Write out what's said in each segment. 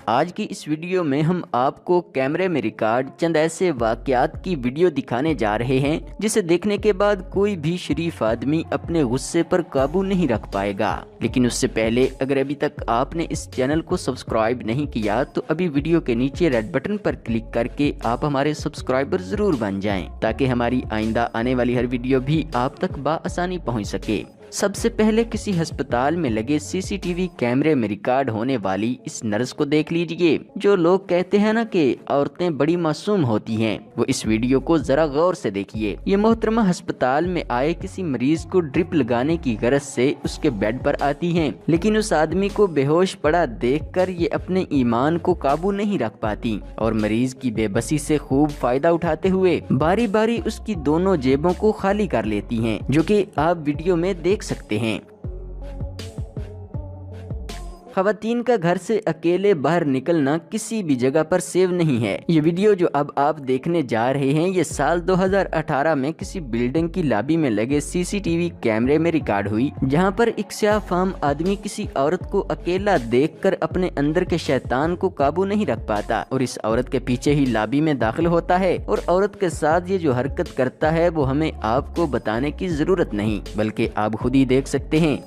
آج کی اس ویڈیو میں ہم آپ کو کیمرے میں ریکارڈ چند ایسے واقعات کی ویڈیو دکھانے جا رہے ہیں جسے دیکھنے کے بعد کوئی بھی شریف آدمی اپنے غصے پر قابو نہیں رکھ پائے گا۔ لیکن اس سے پہلے اگر ابھی تک آپ نے اس چینل کو سبسکرائب نہیں کیا تو ابھی ویڈیو کے نیچے ریڈ بٹن پر کلک کر کے آپ ہمارے سبسکرائبر ضرور بن جائیں تاکہ ہماری آئندہ آنے والی ہر ویڈیو بھی آپ تک بآسانی پہنچ سکے۔ سب سے پہلے کسی ہسپتال میں لگے سی سی ٹی وی کیمرے میں ریکارڈ ہونے والی اس نرس کو دیکھ لیجئے۔ جو لوگ کہتے ہیں نا کہ عورتیں بڑی معصوم ہوتی ہیں، وہ اس ویڈیو کو ذرا غور سے دیکھیے۔ یہ محترمہ ہسپتال میں آئے کسی مریض کو ڈرپ لگانے کی غرض سے اس کے بیڈ پر آتی ہیں، لیکن اس آدمی کو بے ہوش پڑا دیکھ کر یہ اپنے ایمان کو قابو نہیں رکھ پاتی اور مریض کی بے بسی سے خوب فائدہ اٹھاتے ہوئے باری باری اس کی دونوں جیبوں کو خالی کر لیتی ہیں، جو کہ آپ ویڈیو میں دیکھ سکتے ہیں۔ خواتین کا گھر سے اکیلے باہر نکلنا کسی بھی جگہ پر سیو نہیں ہے۔ یہ ویڈیو جو اب آپ دیکھنے جا رہے ہیں یہ سال 2018 میں کسی بلڈنگ کی لابی میں لگے سی سی ٹی وی کیمرے میں ریکارڈ ہوئی، جہاں پر ایک سیاہ فام آدمی کسی عورت کو اکیلا دیکھ کر اپنے اندر کے شیطان کو قابو نہیں رکھ پاتا اور اس عورت کے پیچھے ہی لابی میں داخل ہوتا ہے، اور عورت کے ساتھ یہ جو حرکت کرتا ہے وہ ہمیں آپ کو بتانے کی ضرورت نہیں بلکہ آپ خود ہی دیکھ سکتے ہیں۔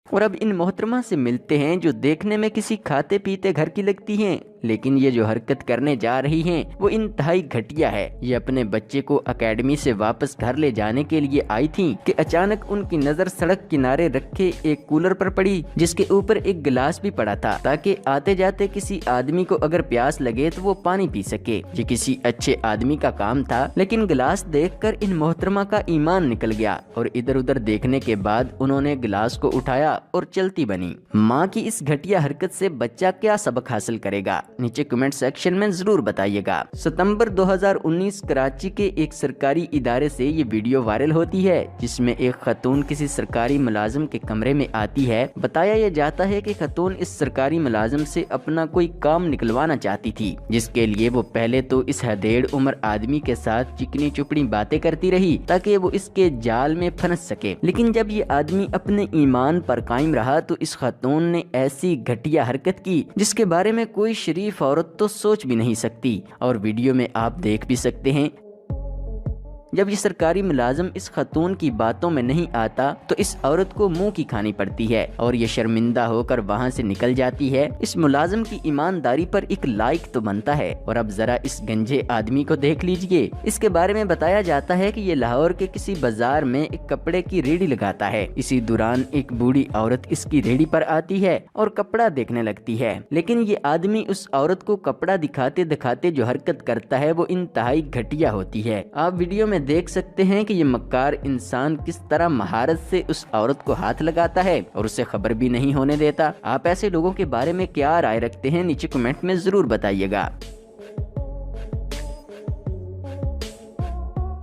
اور اب ان محترمہ سے ملتے ہیں جو دیکھنے میں کسی کھاتے پیتے گھر کی لگتی ہیں، لیکن یہ جو حرکت کرنے جا رہی ہیں وہ انتہائی گھٹیا ہے۔ یہ اپنے بچے کو اکیڈمی سے واپس گھر لے جانے کے لیے آئی تھیں کہ اچانک ان کی نظر سڑک کنارے رکھے ایک کولر پر پڑی جس کے اوپر ایک گلاس بھی پڑا تھا تاکہ آتے جاتے کسی آدمی کو اگر پیاس لگے تو وہ پانی پی سکے۔ یہ کسی اچھے آدمی کا کام تھا، لیکن گلاس دیکھ کر ان محترمہ کا ایمان نکل گیا اور ادھر ادھر دیکھنے کے بعد انہوں نے گلاس کو اٹھایا اور چلتی بنی۔ ماں کی اس گھٹیا حرکت سے بچہ کیا سبق حاصل کرے گا؟ نیچے کمنٹ سیکشن میں ضرور بتائیے گا۔ ستمبر 2019 کراچی کے ایک سرکاری ادارے سے یہ ویڈیو وائرل ہوتی ہے جس میں ایک خاتون کسی سرکاری ملازم کے کمرے میں آتی ہے۔ بتایا یہ جاتا ہے کہ خاتون اس سرکاری ملازم سے اپنا کوئی کام نکلوانا چاہتی تھی، جس کے لیے وہ پہلے تو اس ہدیڑ عمر آدمی کے ساتھ چکنی چپڑی باتیں کرتی رہی تاکہ وہ اس کے جال میں پھنس سکے، لیکن جب یہ آدمی اپنے ایمان پر قائم رہا تو اس خاتون نے ایسی گھٹیا حرکت کی جس کے بارے میں کوئی شریف عورت تو سوچ بھی نہیں سکتی، اور ویڈیو میں آپ دیکھ بھی سکتے ہیں۔ جب یہ سرکاری ملازم اس خاتون کی باتوں میں نہیں آتا تو اس عورت کو منہ کی کھانی پڑتی ہے اور یہ شرمندہ ہو کر وہاں سے نکل جاتی ہے۔ اس ملازم کی ایمانداری پر ایک لائق تو بنتا ہے۔ اور اب ذرا اس گنجے آدمی کو دیکھ لیجئے۔ اس کے بارے میں بتایا جاتا ہے کہ یہ لاہور کے کسی بازار میں ایک کپڑے کی ریڑھی لگاتا ہے۔ اسی دوران ایک بوڑھی عورت اس کی ریڑھی پر آتی ہے اور کپڑا دیکھنے لگتی ہے، لیکن یہ آدمی اس عورت کو کپڑا دکھاتے دکھاتے جو حرکت کرتا ہے وہ انتہائی گھٹیا ہوتی ہے۔ آپ ویڈیو میں دیکھ سکتے ہیں کہ یہ مکار انسان کس طرح مہارت سے اس عورت کو ہاتھ لگاتا ہے اور اسے خبر بھی نہیں ہونے دیتا۔ آپ ایسے لوگوں کے بارے میں کیا رائے رکھتے ہیں؟ نیچے کمنٹ میں ضرور بتائیے گا۔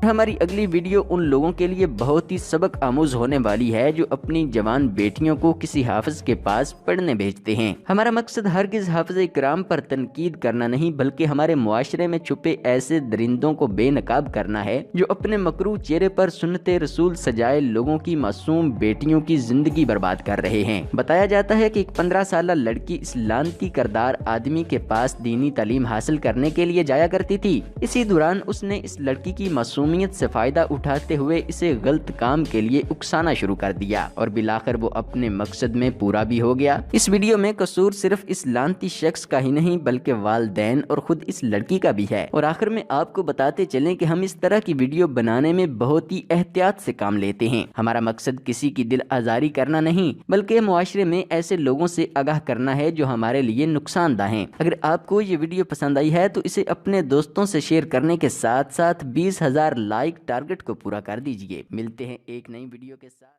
ہماری اگلی ویڈیو ان لوگوں کے لیے بہت ہی سبق آموز ہونے والی ہے جو اپنی جوان بیٹیوں کو کسی حافظ کے پاس پڑھنے بھیجتے ہیں۔ ہمارا مقصد ہرگز حافظ کرام پر تنقید کرنا نہیں بلکہ ہمارے معاشرے میں چھپے ایسے درندوں کو بے نقاب کرنا ہے جو اپنے مکروہ چہرے پر سنت رسول سجائے لوگوں کی معصوم بیٹیوں کی زندگی برباد کر رہے ہیں۔ بتایا جاتا ہے کہ ایک 15 سالہ لڑکی اس لعنتی کردار آدمی کے پاس دینی تعلیم حاصل کرنے کے لیے جایا کرتی تھی۔ اسی دوران اس نے اس لڑکی کی معصومیت سے فائدہ اٹھاتے ہوئے اسے غلط کام کے لیے اکسانا شروع کر دیا اور بالآخر وہ اپنے مقصد میں پورا بھی ہو گیا۔ اس ویڈیو میں قصور صرف اس لعنتی شخص کا ہی نہیں بلکہ والدین اور خود اس لڑکی کا بھی ہے۔ اور آخر میں آپ کو بتاتے چلیں کہ ہم اس طرح کی ویڈیو بنانے میں بہت ہی احتیاط سے کام لیتے ہیں۔ ہمارا مقصد کسی کی دل آزاری کرنا نہیں بلکہ معاشرے میں ایسے لوگوں سے آگاہ کرنا ہے جو ہمارے لیے نقصان دہ ہیں۔ اگر آپ کو یہ ویڈیو پسند آئی ہے تو اسے اپنے دوستوں سے شیئر کرنے کے ساتھ ساتھ 20,000 لائک ٹارگٹ کو پورا کر دیجئے۔ ملتے ہیں ایک نئی ویڈیو کے ساتھ۔